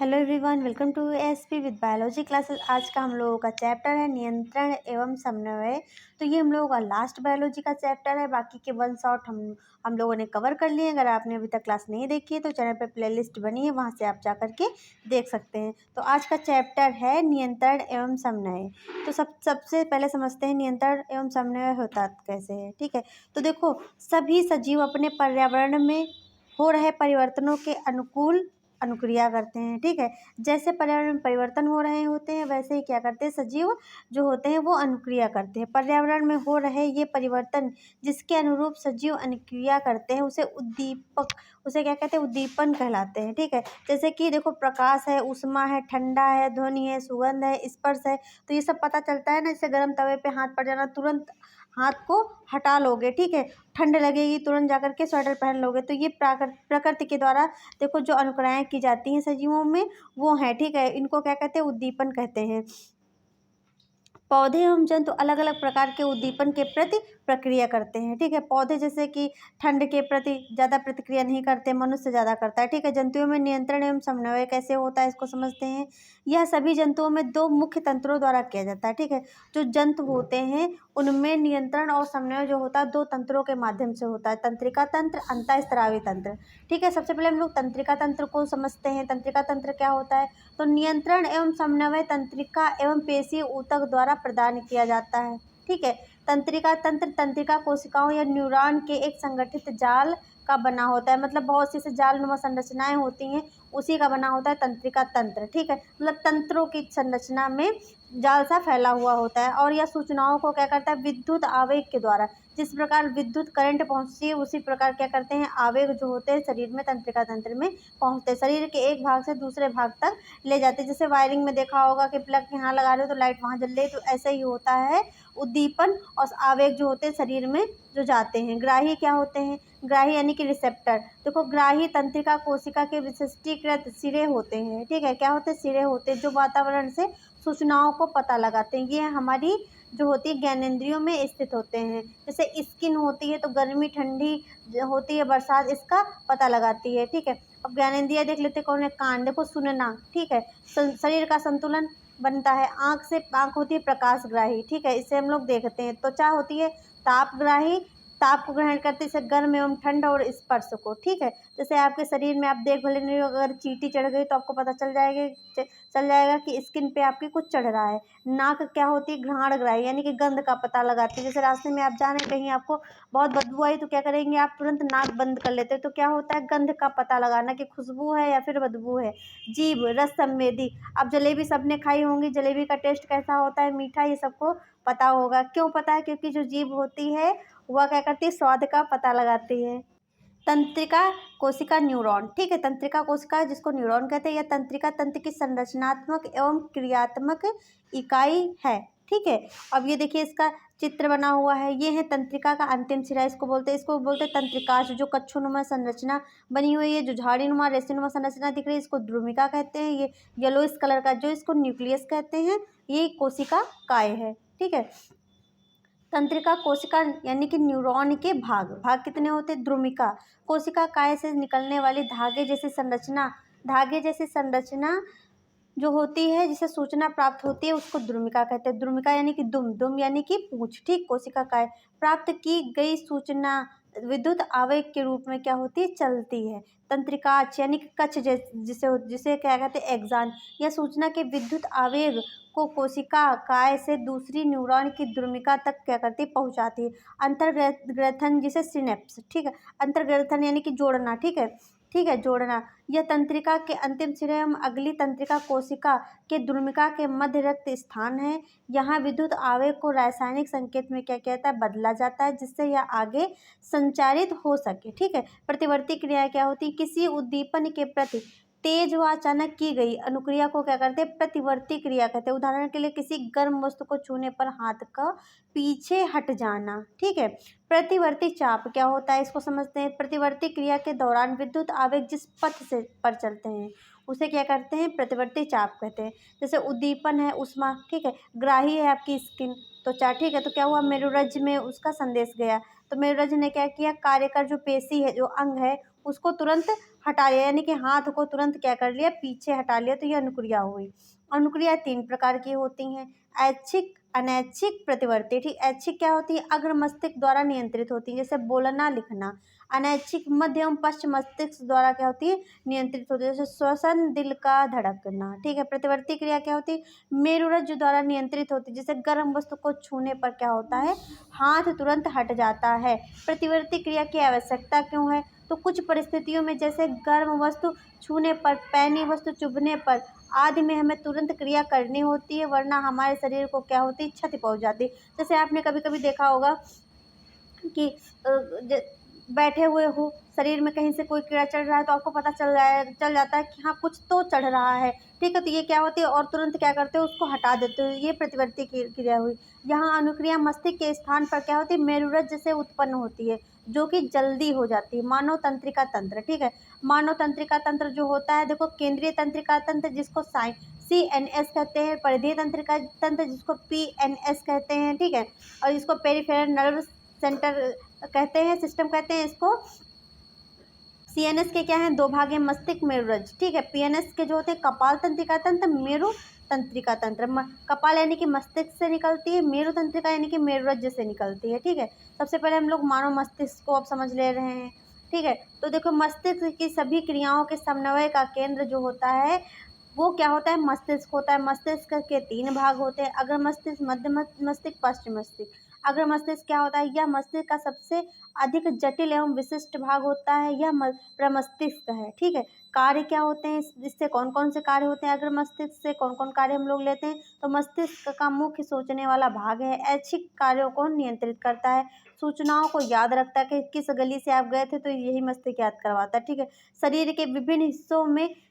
Hello everyone, welcome to ASP with biology classes. आज का हम लोगों का चैप्टर है नियंत्रण एवं समन्वय। तो ये हम लोगों का लास्ट बायोलॉजी का चैप्टर है। बाकी के वन शॉट हम लोगों ने कवर कर लिए। अगर आपने अभी तक क्लास नहीं देखी है तो चैनल पे प्लेलिस्ट बनी है, वहाँ से आप जा कर के देख सकते हैं। तो आज का चैप्टर है नियंत्रण एवं समन्वय। तो सबसे पहले समझते हैं नियंत्रण एवं समन्वय होता कैसे है। ठीक है, तो देखो, सभी सजीव अपने पर्यावरण में हो रहे परिवर्तनों के अनुकूल अनुक्रिया करते हैं। ठीक है, जैसे पर्यावरण में परिवर्तन हो रहे होते हैं वैसे ही क्या करते हैं सजीव जो होते हैं वो अनुक्रिया करते हैं। पर्यावरण में हो रहे ये परिवर्तन जिसके अनुरूप सजीव अनुक्रिया करते हैं उसे क्या कहते हैं, उद्दीपन कहलाते हैं। ठीक है, जैसे कि देखो, प्रकाश है, ऊष्मा है, ठंडा है, ध्वनि है, सुगंध है, स्पर्श है। तो ये सब पता चलता है ना। जैसे गर्म तवे पे हाथ पड़ जाना, तुरंत हाथ को हटा लोगे। ठीक है, ठंड लगेगी, तुरंत जाकर के स्वेटर पहन लोगे। तो ये प्रकृति के द्वारा देखो जो अनुक्रियाएं की जाती हैं सजीवों में वो हैं। ठीक है, इनको क्या कहते हैं, उद्दीपन कहते हैं। पौधे एवं जंतु अलग अलग प्रकार के उद्दीपन के प्रति प्रक्रिया करते हैं। ठीक है, पौधे जैसे कि ठंड के प्रति ज़्यादा प्रतिक्रिया नहीं करते, मनुष्य ज़्यादा करता है। ठीक है, जंतुओं में नियंत्रण एवं समन्वय कैसे होता है इसको समझते हैं। यह सभी जंतुओं में दो मुख्य तंत्रों द्वारा किया जाता है। ठीक है, जो जंतु होते हैं उनमें नियंत्रण और समन्वय जो होता है दो तंत्रों के माध्यम से होता है, तंत्रिका तंत्र, अंतःस्रावी तंत्र। ठीक है, सबसे पहले हम लोग तंत्रिका तंत्र को समझते हैं। तंत्रिका तंत्र क्या होता है, तो नियंत्रण एवं समन्वय तंत्रिका एवं पेशीय ऊतक द्वारा प्रदान किया जाता है। ठीक है, तंत्रिका तंत्र तंत्रिका कोशिकाओं या न्यूरॉन के एक संगठित जाल का बना होता है। मतलब बहुत सी जालनुमा संरचनाएं होती हैं, उसी का बना होता है तंत्रिका तंत्र। ठीक है, मतलब तंत्रों की संरचना में जाल सा फैला हुआ होता है। और यह सूचनाओं को क्या करता है, विद्युत आवेग के द्वारा, जिस प्रकार विद्युत करंट पहुंचती है उसी प्रकार क्या करते हैं, आवेग जो होते हैं शरीर में तंत्रिका तंत्र में पहुंचते हैं, शरीर के एक भाग से दूसरे भाग तक ले जाते हैं। जैसे वायरिंग में देखा होगा कि प्लग यहाँ लगा रहे हो तो लाइट वहाँ जल रही है, तो ऐसा ही होता है उद्दीपन और आवेग जो होते हैं शरीर में जो जाते हैं। ग्राही क्या होते हैं, ग्राही यानी कि रिसेप्टर। देखो, ग्राही तंत्रिका कोशिका के विशिष्टीकृत सिरे होते हैं। ठीक है, क्या होते हैं, सिरे होते हैं जो वातावरण से सूचनाओं को पता लगाते हैं। ये हमारी जो होती है ज्ञानेंद्रियों में स्थित होते हैं। जैसे स्किन होती है तो गर्मी ठंडी होती है, बरसात इसका पता लगाती है। ठीक है, अब ज्ञानेंद्रिय देख लेते कौन है, कान। देखो, सुनना। ठीक है, शरीर का संतुलन बनता है। आँख होती है प्रकाशग्राही। ठीक है, इसे हम लोग देखते हैं। त्वचा होती है तापग्राही, ताप को ग्रहण करते हैं गर्म एवं ठंड और स्पर्श को। ठीक है, जैसे आपके शरीर में आप देख भले नहीं हो, अगर चींटी चढ़ गई तो आपको पता चल जाएगा कि स्किन पे आपकी कुछ चढ़ रहा है। नाक क्या होती है, घ्राणग्राही यानी कि गंध का पता लगाती है। जैसे रास्ते में आप जा रहे हैं, कहीं आपको बहुत बदबू आई तो क्या करेंगे आप, तुरंत नाक बंद कर लेते हैं। तो क्या होता है, गंध का पता लगाना कि खुशबू है या फिर बदबू है। जीभ रस संवेदी। अब जलेबी सबने खाई होंगी, जलेबी का टेस्ट कैसा होता है, मीठा, ये सबको पता होगा। क्यों पता है, क्योंकि जो जीभ होती है वह क्या करती है, स्वाद का पता लगाती है। तंत्रिका कोशिका न्यूरॉन। ठीक है, तंत्रिका कोशिका जिसको न्यूरॉन कहते हैं, यह तंत्रिका तंत्र की संरचनात्मक एवं क्रियात्मक इकाई है। ठीक है, अब ये देखिए इसका चित्र बना हुआ है, ये है तंत्रिका का अंतिम सिरा, इसको बोलते हैं तंत्रिकाश। जो कच्छुनुमा संरचना बनी हुई है, जो झाड़ीनुमा रेशेनुमा संरचना दिख रही है, इसको ध्रुमिका कहते हैं। ये येलोइश कलर का जो इसको न्यूक्लियस कहते हैं, ये कोशिका काय है। ठीक है, तंत्रिका कोशिका यानी कि न्यूरॉन के भाग भाग कितने होते हैं, ध्रुमिका। कोशिका काय से निकलने वाली धागे जैसी संरचना जो होती है, जिसे सूचना प्राप्त होती है, उसको ध्रुमिका कहते हैं। ध्रुमिका यानी कि दुम यानी कि पूंछ। ठीक, कोशिका काय प्राप्त की गई सूचना विद्युत आवेग के रूप में क्या होती है, चलती है। तंत्रिकाक्ष यानी कि कक्ष जिसे जिसे क्या कहते हैं, एक्सान। यह सूचना के विद्युत आवेग को कोशिका काय से दूसरी न्यूरॉन की ध्रुमिका तक क्या करती है, पहुंचाती है। अंतर्ग्रथन जिसे सिनेप्स। ठीक है, अंतर्ग्रथन यानी कि जोड़ना। ठीक है, जोड़ना। यह तंत्रिका के अंतिम सिरे एवं अगली तंत्रिका कोशिका के ध्रुमिका के मध्य रक्त स्थान है। यहाँ विद्युत आवेग को रासायनिक संकेत में क्या कहता है, बदला जाता है, जिससे यह आगे संचारित हो सके। ठीक है, प्रतिवर्ती क्रिया क्या होती है, किसी उद्दीपन के प्रति तेज व अचानक की गई अनुक्रिया को क्या करते हैं, प्रतिवर्ती क्रिया कहते हैं। उदाहरण के लिए किसी गर्म वस्तु को छूने पर हाथ का पीछे हट जाना। ठीक है, प्रतिवर्ती चाप क्या होता है, इसको समझते हैं। प्रतिवर्ती क्रिया के दौरान विद्युत आवेग जिस पथ से पर चलते हैं उसे क्या करते हैं, प्रतिवर्ती चाप कहते हैं। जैसे उद्दीपन है ऊष्मा। ठीक है, ग्राही है आपकी स्किन, त्वचा। ठीक है, तो क्या हुआ, मेरुरज्ज में उसका संदेश गया, तो मेरुरज्ज ने क्या किया, कार्य कर जो पेशी है, जो अंग है, उसको तुरंत हटा लिया, यानी कि हाथ को तुरंत क्या कर लिया, पीछे हटा लिया, तो ये अनुक्रिया हुई। अनुक्रिया 3 प्रकार की होती हैं, ऐच्छिक, अनैच्छिक, प्रतिवर्ती। ठीक, ऐच्छिक क्या होती है, अग्र मस्तिष्क द्वारा नियंत्रित होती है, जैसे बोलना लिखना। अनैच्छिक मध्य एवं पश्च मस्तिष्क द्वारा क्या होती है, नियंत्रित होती है, जैसे श्वसन, दिल का धड़कना। ठीक है, प्रतिवर्ती क्रिया क्या होती है, मेरुरज्जु द्वारा नियंत्रित होती है, जैसे गर्म वस्तु को छूने पर क्या होता है, हाथ तुरंत हट जाता है। प्रतिवर्ती क्रिया की आवश्यकता क्यों है, तो कुछ परिस्थितियों में जैसे गर्म वस्तु छूने पर, पैनी वस्तु चुभने पर आदि में हमें तुरंत क्रिया करनी होती है, वरना हमारे शरीर को क्या होती है, क्षति पहुंच जाती है। जैसे आपने कभी कभी देखा होगा कि बैठे हुए हो, शरीर में कहीं से कोई कीड़ा चढ़ रहा है तो आपको पता चल जाता है कि हाँ कुछ तो चढ़ रहा है। ठीक है, तो ये क्या होती है, और तुरंत क्या करते हो, उसको हटा देते हो, ये प्रतिवर्ती क्रिया हुई। यहाँ अनुक्रिया मस्तिष्क के स्थान पर क्या होती है, मेरुरज्जु से उत्पन्न होती है, जो कि जल्दी हो जाती है। मानव तंत्रिका तंत्र। ठीक है, मानव तंत्रिका तंत्र जो होता है, देखो, केंद्रीय तंत्रिका तंत्र जिसको CNS कहते हैं, परिधीय तंत्रिका तंत्र जिसको PNS कहते हैं। ठीक है, और जिसको पेरिफेरल नर्व सेंटर कहते हैं, सिस्टम कहते हैं इसको। CNS के क्या हैं, 2 भाग हैं, मस्तिष्क, मेरुरज्जु। ठीक है, PNS के जो होते हैं कपाल तंत्रिका तंत्र, मेरु तंत्रिका तंत्र। कपाल यानी कि मस्तिष्क से निकलती है, मेरु तंत्रिका यानी कि मेरुरज्जु से निकलती है। ठीक है, सबसे पहले हम लोग मानव मस्तिष्क को अब समझ ले रहे हैं। ठीक है, तो देखो, मस्तिष्क की सभी क्रियाओं के समन्वय का केंद्र जो होता है वो क्या होता है, मस्तिष्क होता है। मस्तिष्क के 3 भाग होते हैं, अग्र मस्तिष्क, मध्य मस्तिष्क, पश्च मस्तिष्क। अग्र मस्तिष्क क्या होता है, यह मस्तिष्क का सबसे अधिक जटिल एवं विशिष्ट भाग होता है, यह प्रमस्तिष्क है। ठीक है, कार्य क्या होते हैं, इससे कौन कौन से कार्य होते हैं, अग्र मस्तिष्क से कौन कौन कार्य हम लोग लेते हैं, तो मस्तिष्क का मुख्य सोचने वाला भाग है, ऐच्छिक कार्यों को नियंत्रित करता है, सूचनाओं को याद रखता है, कि किस गली से आप गए थे तो यही मस्तिष्क याद करवाता है। ठीक है, शरीर के विभिन्न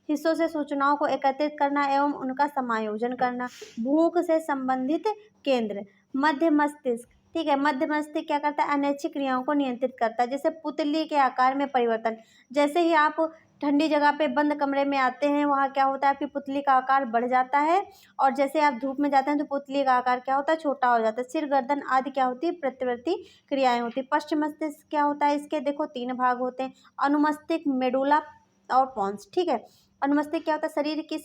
हिस्सों से सूचनाओं को एकत्रित करना एवं उनका समायोजन करना। भूख से संबंधित केंद्र, मध्य मस्तिष्क। ठीक है, मध्य मस्तिष्क क्या करता है, अनैच्छिक क्रियाओं को नियंत्रित करता है, जैसे पुतली के आकार में परिवर्तन। जैसे ही आप ठंडी जगह पे बंद कमरे में आते हैं, वहाँ क्या होता है, आपकी पुतली का आकार बढ़ जाता है, और जैसे आप धूप में जाते हैं तो पुतली का आकार क्या होता है, छोटा हो जाता है। सिर, गर्दन आदि क्या होती है, प्रतिवर्ती क्रियाएं होती है। पश्चिम मस्तिष्क क्या होता है, इसके देखो 3 भाग होते हैं, अनुमस्तिष्क, मेडुला और पोन्स। ठीक है, अनुमस्तिष्क क्या होता है, शरीर की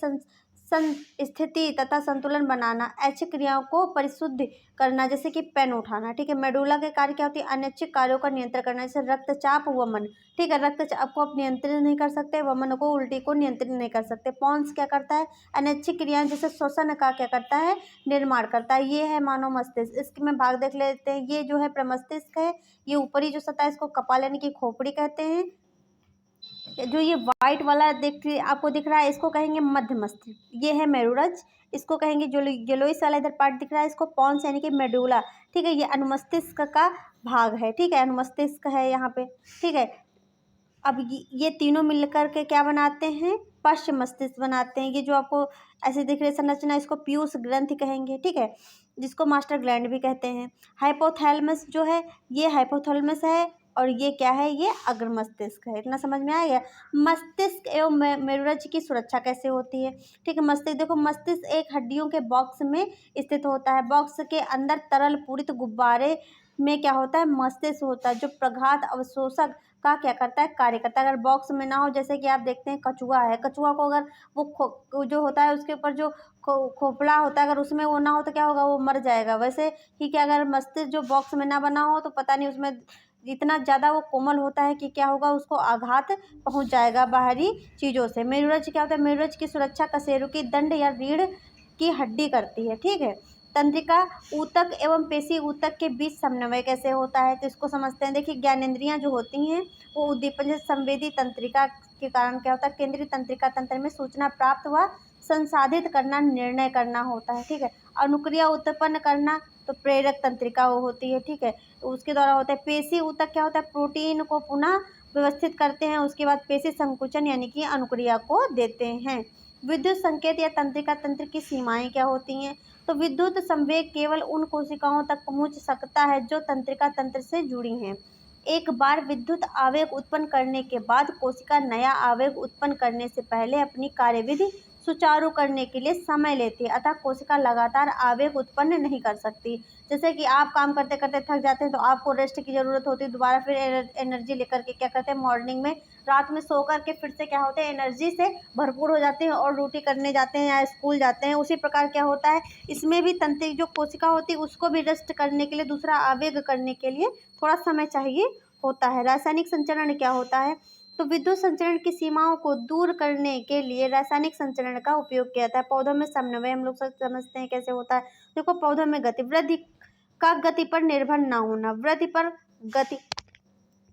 स्थिति तथा संतुलन बनाना, ऐच्छिक क्रियाओं को परिशुद्ध करना, जैसे कि पेन उठाना। ठीक है, मेडुला के कार्य क्या होती है, अनैच्छिक कार्यों का नियंत्रण करना, जैसे रक्तचाप, वमन। ठीक है, रक्तचाप को आप नियंत्रित नहीं कर सकते, वमन को, उल्टी को नियंत्रित नहीं कर सकते। पॉन्स क्या करता है, अनैच्छिक क्रियाएं जैसे श्वसन का क्या करता है, निर्माण करता है। ये है मानव मस्तिष्क। इसमें भाग देख लेते हैं, ये जो है प्रमस्तिष्क है, ये ऊपरी जो सतह है इसको कपाल यानी कि खोपड़ी कहते हैं। जो ये वाइट वाला आपको दिख रहा है इसको कहेंगे मध्य मस्तिष्क, ये है मेरुरज्जु, इसको कहेंगे जो येलोइश वाला इधर पार्ट दिख रहा है इसको पॉन्स यानी कि मेडुला। ठीक है, ये अनुमस्तिष्क का भाग है। ठीक है, अनुमस्तिष्क है यहाँ पे। ठीक है, अब ये तीनों मिलकर के क्या बनाते हैं, पश्च मस्तिष्क बनाते हैं। ये जो आपको ऐसे दिख रही संरचना इसको पीयूष ग्रंथि कहेंगे। ठीक है, जिसको मास्टर ग्लैंड भी कहते हैं। हाइपोथैलेमस जो है, ये हाइपोथैलेमस है, और ये क्या है, ये अग्र मस्तिष्क है। इतना समझ में आ गया। मस्तिष्क एवं मेरुरज्जु की सुरक्षा कैसे होती है। ठीक है, मस्तिष्क देखो, मस्तिष्क एक हड्डियों के बॉक्स में स्थित होता है, बॉक्स के अंदर तरल पूरित गुब्बारे में क्या होता है, मस्तिष्क होता है, जो प्रघात अवशोषक का क्या करता है, कार्य करता है। अगर बॉक्स में ना हो, जैसे कि आप देखते हैं कछुआ है, कछुआ को अगर वो जो होता है उसके ऊपर जो खोपड़ा होता है, अगर उसमें वो ना हो तो क्या होगा, वो मर जाएगा। वैसे ही कि अगर मस्तिष्क जो बॉक्स में ना बना हो तो पता नहीं उसमें इतना ज़्यादा वो कोमल होता है कि क्या होगा, उसको आघात पहुंच जाएगा बाहरी चीज़ों से। मेरुरज्जु क्या होता है, मेरुरज्जु की सुरक्षा कशेरुकी दंड या रीढ़ की हड्डी करती है। ठीक है, तंत्रिका ऊतक एवं पेशी ऊतक के बीच समन्वय कैसे होता है, तो इसको समझते हैं। देखिए, ज्ञानेंद्रियां जो होती हैं वो उद्दीपन जैसे संवेदी तंत्रिका के कारण क्या होता है, केंद्रीय तंत्रिका तंत्र में सूचना प्राप्त व संसाधित करना, निर्णय करना होता है। ठीक है, अनुक्रिया उत्पन्न करना तो प्रेरक तंत्रिका वो होती है। ठीक है, तो उसके द्वारा होता है। पेशी ऊतक क्या होता है, प्रोटीन को पुनः व्यवस्थित करते हैं, उसके बाद पेशी संकुचन यानी कि अनुक्रिया को देते हैं। विद्युत संकेत या तंत्रिका तंत्र की सीमाएं क्या होती हैं, तो विद्युत संवेग केवल उन कोशिकाओं तक पहुंच सकता है जो तंत्रिका तंत्र से जुड़ी हैं। एक बार विद्युत आवेग उत्पन्न करने के बाद कोशिका नया आवेग उत्पन्न करने से पहले अपनी कार्यविधि सुचारू करने के लिए समय लेती है, अतः कोशिका लगातार आवेग उत्पन्न नहीं कर सकती। जैसे कि आप काम करते करते थक जाते हैं तो आपको रेस्ट की ज़रूरत होती है, दोबारा फिर एनर्जी लेकर के क्या करते हैं, मॉर्निंग में रात में सो कर के फिर से क्या होते हैं, एनर्जी से भरपूर हो जाते हैं और ड्यूटी करने जाते हैं या स्कूल जाते हैं। उसी प्रकार क्या होता है, इसमें भी तंत्रिक जो कोशिका होती है उसको भी रेस्ट करने के लिए, दूसरा आवेग करने के लिए थोड़ा समय चाहिए होता है। रासायनिक संचरण क्या होता है, तो विद्युत संचरण की सीमाओं को दूर करने के लिए रासायनिक संचरण का उपयोग किया जाता है। पौधों में समन्वय हम लोग सब समझते हैं कैसे होता है। देखो, पौधों में गति वृद्धि का गति पर निर्भर ना होना, वृद्धि पर गति,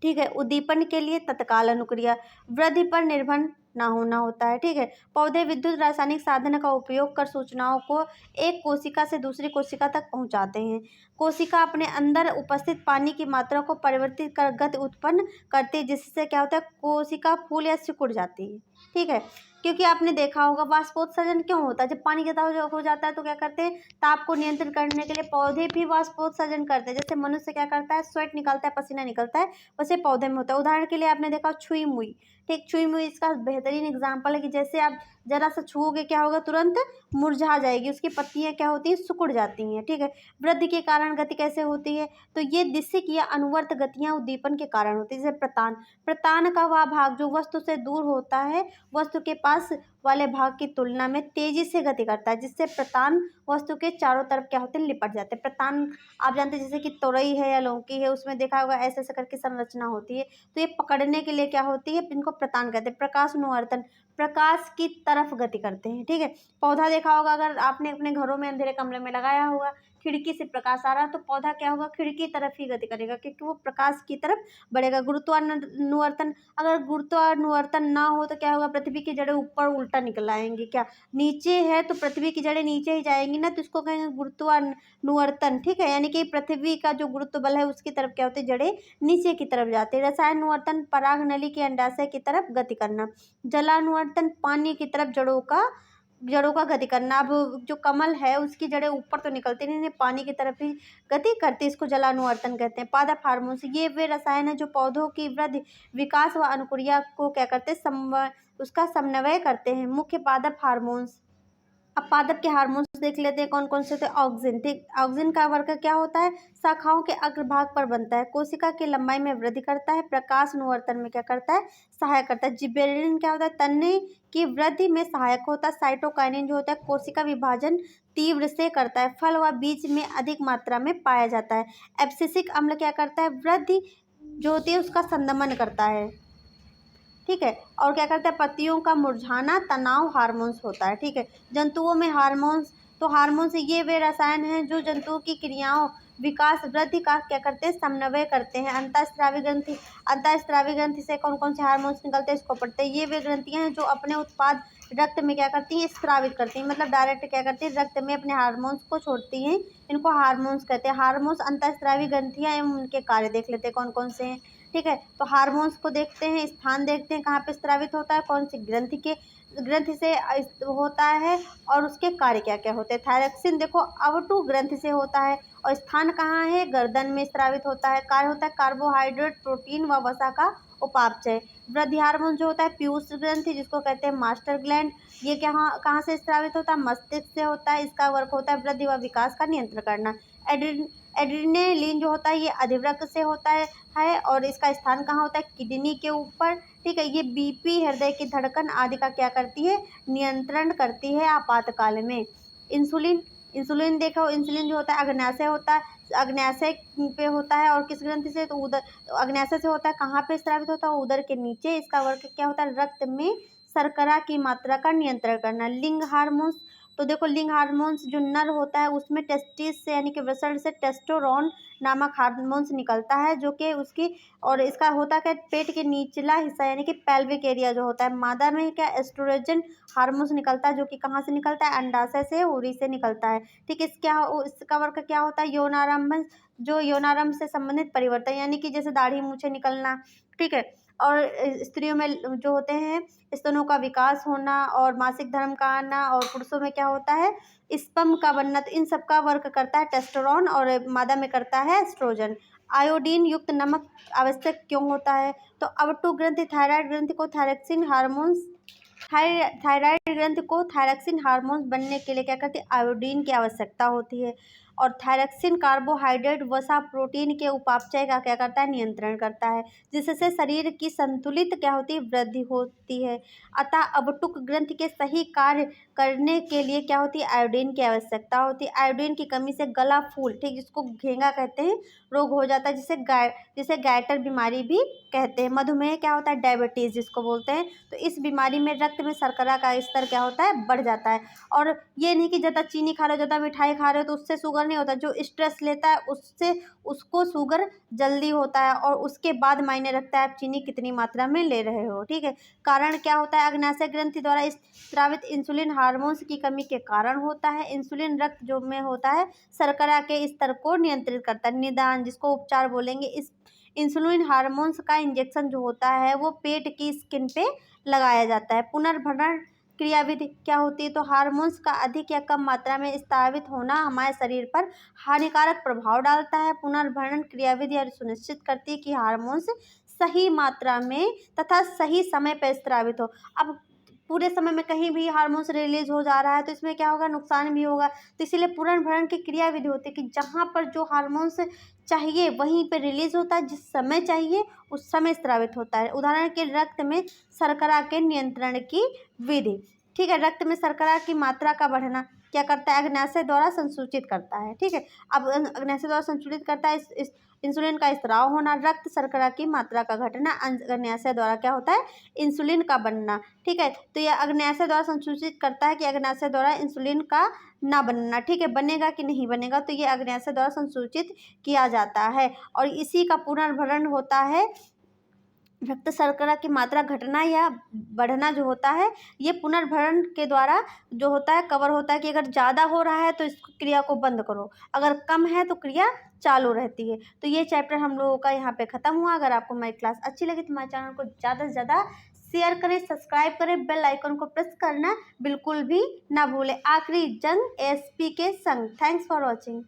ठीक है, उद्दीपन के लिए तत्काल अनुक्रिया, वृद्धि पर निर्भर ना होना होता है। ठीक है, पौधे विद्युत रासायनिक साधन का उपयोग कर सूचनाओं को एक कोशिका से दूसरी कोशिका तक पहुंचाते हैं। कोशिका अपने अंदर उपस्थित पानी की मात्रा को परिवर्तित कर गति उत्पन्न करती है, जिससे क्या होता है, कोशिका फूल या सिकुड़ जाती है। ठीक है, क्योंकि आपने देखा होगा वाष्पोत्सर्जन क्यों होता है, जब पानी ज़्यादा हो जाता है तो क्या करते हैं, ताप को नियंत्रित करने के लिए पौधे भी वाष्पोत्सर्जन करते हैं। जैसे मनुष्य क्या करता है, स्वेट निकलता है, पसीना निकलता है, वैसे पौधे में होता है। उदाहरण के लिए आपने देखा छुई मुई, ठीक, छुई मुई इसका बेहतरीन एग्जाम्पल है कि जैसे आप जरा सा छूओगे क्या होगा, तुरंत मुरझा जाएगी, उसकी पत्तियां क्या होती हैं, सिकुड़ जाती हैं। ठीक है, वृद्धि के कारण गति कैसे होती है, तो ये दिशिक या अनुवर्त गतियां उद्दीपन के कारण होती है। जैसे प्रतान, प्रतान का वह भाग जो वस्तु से दूर होता है, वस्तु के पास वाले भाग की तुलना में तेजी से गति करता है, जिससे प्रतान वस्तु के चारों तरफ क्या होते हैं, लिपट जाते हैं। प्रतान आप जानते हैं, जैसे कि तोरई है या लौकी है, उसमें देखा होगा ऐसे ऐसे करके संरचना होती है, तो ये पकड़ने के लिए क्या होती है, इनको प्रतान कहते हैं। प्रकाश अनुवर्तन, प्रकाश की तरफ गति करते हैं। ठीक है, पौधा देखा होगा, अगर आपने अपने घरों में अंधेरे कमरे में लगाया होगा, खिड़की से प्रकाश आ रहा है तो पौधा क्या होगा, खिड़की तरफ ही गति करेगा, क्योंकि वो प्रकाश की तरफ बढ़ेगा। गुरुत्वानुवर्तन, अगर गुरुत्वानुवर्तन ना हो तो क्या होगा, पृथ्वी की जड़ें ऊपर उल्टा निकल आएंगी। क्या, नीचे है तो पृथ्वी की जड़ें नीचे ही जाएंगी ना, तो इसको कहेंगे गुरुत्वानुवर्तन। ठीक है, यानी कि पृथ्वी का जो गुरुत्व बल है उसकी तरफ क्या होती है, जड़ें नीचे की तरफ जाती है। रसायनुवर्तन, पराग नली के अंडाशय की तरफ गति करना। जलानुवर्तन, पानी की तरफ जड़ों का गति करना। अब जो कमल है उसकी जड़ें ऊपर तो निकलती नहीं, पानी की तरफ ही गति करती है, इसको जलानुवर्तन कहते हैं। पादप हार्मोन्स, ये वे रसायन है जो पौधों की वृद्धि, विकास व अनुक्रिया को क्या करते हैं, उसका समन्वय करते हैं। मुख्य पादप हार्मोन्स, अब पादप के हार्मोन्स देख लेते हैं कौन कौन से होते हैं। ऑक्सिन, ठीक, ऑक्सिन का वर्क क्या होता है, शाखाओं के अग्रभाग पर बनता है, कोशिका की लंबाई में वृद्धि करता है, प्रकाश अनुवर्तन में क्या करता है, सहायक करता है। जिबेरेलिन क्या होता है, तने की वृद्धि में सहायक होता है। साइटोकाइनिन जो होता है, कोशिका विभाजन तीव्र से करता है, फल व बीज में अधिक मात्रा में पाया जाता है। एब्सिसिक अम्ल क्या करता है, वृद्धि जो होती है उसका संदमन करता है। ठीक है, और क्या करता है, पत्तियों का मुरझाना तनाव हार्मोन्स होता है। ठीक है, जंतुओं में हार्मोन्स, तो हार्मोन्स ये वे रसायन हैं जो जंतुओं की क्रियाओं, विकास वृद्धि का क्या करते हैं, समन्वय करते हैं। अंतःस्रावी ग्रंथि, अंतःस्रावी ग्रंथि से कौन कौन से हार्मोन्स निकलते हैं इसको पढ़ते हैं। ये वे ग्रंथियां हैं जो अपने उत्पाद रक्त में क्या करती हैं, स्रावित करती हैं, मतलब डायरेक्ट क्या करती हैं, रक्त में अपने हार्मोन्स को छोड़ती हैं, इनको हार्मोन्स कहते हैं। हार्मोन्स, अंतःस्रावी ग्रंथियां एवं उनके कार्य देख लेते हैं कौन कौन से हैं। ठीक है, तो हार्मोन्स को देखते हैं, स्थान देखते हैं कहाँ पे स्रावित होता है, कौन सी ग्रंथि से होता है, और उसके कार्य क्या क्या होते हैं। थायरॉक्सिन देखो अवटु ग्रंथि से होता है, और स्थान कहाँ है, गर्दन में स्रावित होता है। कार्य होता है कार्बोहाइड्रेट, प्रोटीन व वसा का उपापचय। वृद्धि हार्मोन जो होता है पीयूष ग्रंथि, जिसको कहते हैं मास्टर ग्लैंड, ये कहाँ कहाँ से स्रावित होता है, मस्तिष्क से होता है। इसका वर्क होता है वृद्धि व विकास का नियंत्रण करना। एड्रेनलिन जो होता है ये अधिवृक्क से होता है, और इसका स्थान कहाँ होता है, किडनी के ऊपर। ठीक है, ये बीपी, हृदय की धड़कन आदि का क्या करती है, नियंत्रण करती है आपातकाल में। इंसुलिन, इंसुलिन देखो, इंसुलिन जो होता है अग्न्याशय होता है, अग्न्याशय पे होता है, और किस ग्रंथि से, तो उदर, अग्न्याशय से होता है। कहाँ पे स्रावित होता है, उदर के नीचे। इसका वर्क क्या होता है, रक्त में शर्करा की मात्रा का नियंत्रण करना। लिंग हार्मोन्स, तो देखो लिंग हार्मोन्स जो नर होता है उसमें टेस्टिस से यानी कि वृषण से टेस्टोरोन नामक हार्मोन्स निकलता है, जो कि उसकी, और इसका होता क्या, पेट के निचला हिस्सा यानी कि पेल्विक एरिया जो होता है। मादा में क्या, एस्ट्रोजन हार्मोन्स निकलता है, जो कि कहाँ से निकलता है, अंडाशय से, उरी से निकलता है। ठीक है, इसका वर्क क्या होता है, यौनारंभ, जो यौनारंभ से संबंधित परिवर्तन, यानी कि जैसे दाढ़ी मूछें निकलना। ठीक है, और स्त्रियों में जो होते हैं स्तनों का विकास होना, और मासिक धर्म का आना, और पुरुषों में क्या होता है, स्पर्म का बनना। तो इन सब का वर्क करता है टेस्टोस्टेरोन, और मादा में करता है एस्ट्रोजन। आयोडीन युक्त नमक आवश्यक क्यों होता है, तो अवटु ग्रंथि थायराइड ग्रंथि को थायरॉक्सिन हार्मोन्स थायराइड ग्रंथि को थायरॉक्सिन हार्मोन बनने के लिए क्या करती है, आयोडीन की आवश्यकता होती है। और थायरॉक्सिन कार्बोहाइड्रेट वसा प्रोटीन के उपापचय का क्या करता है, नियंत्रण करता है, जिससे शरीर की संतुलित क्या होती है, वृद्धि होती है। अतः अवटुक ग्रंथि के सही कार्य करने के लिए क्या होती है, आयोडीन की आवश्यकता होती है। आयोडीन की कमी से गला फूल, ठीक, जिसको घेंगा कहते हैं, रोग हो जाता है, जिसे गैटर बीमारी भी कहते हैं। मधुमेह क्या होता है, डायबिटीज जिसको बोलते हैं। तो इस बीमारी में रक्त में शर्करा का स्तर क्या होता है, बढ़ जाता है। और ये नहीं कि ज़्यादा चीनी खा रहे हो, ज़्यादा मिठाई खा रहे हो तो उससे शुगर नहीं होता। जो स्ट्रेस लेता है उससे उसको शुगर जल्दी होता है, और उसके बाद मायने रखता है आप चीनी कितनी मात्रा में ले रहे हो, ठीक है। कारण क्या होता है, अग्नाशय ग्रंथि द्वारा स्रावित इंसुलिन हार्मोन्स की कमी के कारण होता है। इंसुलिन रक्त जो में होता है शर्करा के स्तर को नियंत्रित करता है। निदान जिसको उपचार बोलेंगे, इस इंसुलिन हार्मोन्स का इंजेक्शन जो होता है वो पेट की स्किन पे लगाया जाता है। पुनर्भरण क्रियाविधि क्या होती है, तो हार्मोन्स का अधिक या कम मात्रा में स्रावित होना हमारे शरीर पर हानिकारक प्रभाव डालता है। पुनर्भरण क्रियाविधि यह सुनिश्चित करती है कि हार्मोन्स सही मात्रा में तथा सही समय पर स्रावित हो। अब पूरे समय में कहीं भी हार्मोन्स रिलीज हो जा रहा है तो इसमें क्या होगा, नुकसान भी होगा। तो इसीलिए पुनर्भरण की क्रियाविधि होती है कि जहाँ पर जो हार्मोन्स चाहिए वहीं पे रिलीज होता है, जिस समय चाहिए उस समय स्रावित होता है। उदाहरण के रक्त में शर्करा के नियंत्रण की विधि, ठीक है। रक्त में शर्करा की मात्रा का बढ़ना क्या करता है, अग्नाशय द्वारा संसूचित करता है, ठीक है। अब अग्नाशय द्वारा संसूचित करता है इस इंसुलिन का स्राव होना, रक्त शर्करा की मात्रा का घटना, अग्नाशय द्वारा क्या होता है, इंसुलिन का बनना, ठीक है। तो यह अग्नाशय द्वारा संसूचित करता है कि अग्नाशय द्वारा इंसुलिन का ना बनना, ठीक है। बनेगा कि नहीं बनेगा, तो ये अग्नाशय द्वारा संसूचित किया जाता है। और इसी का पुनर्भरण होता है। रक्त शर्करा की मात्रा घटना या बढ़ना जो होता है, ये पुनर्भरण के द्वारा जो होता है कवर होता है कि अगर ज़्यादा हो रहा है तो इस क्रिया को बंद करो, अगर कम है तो क्रिया चालू रहती है। तो ये चैप्टर हम लोगों का यहाँ पे ख़त्म हुआ। अगर आपको हमारी क्लास अच्छी लगी तो हमारे चैनल को ज़्यादा से ज़्यादा शेयर करें, सब्सक्राइब करें, बेल आइकन को प्रेस करना बिल्कुल भी ना भूलें। आखिरी जंग एसपी के संग। Thanks for watching.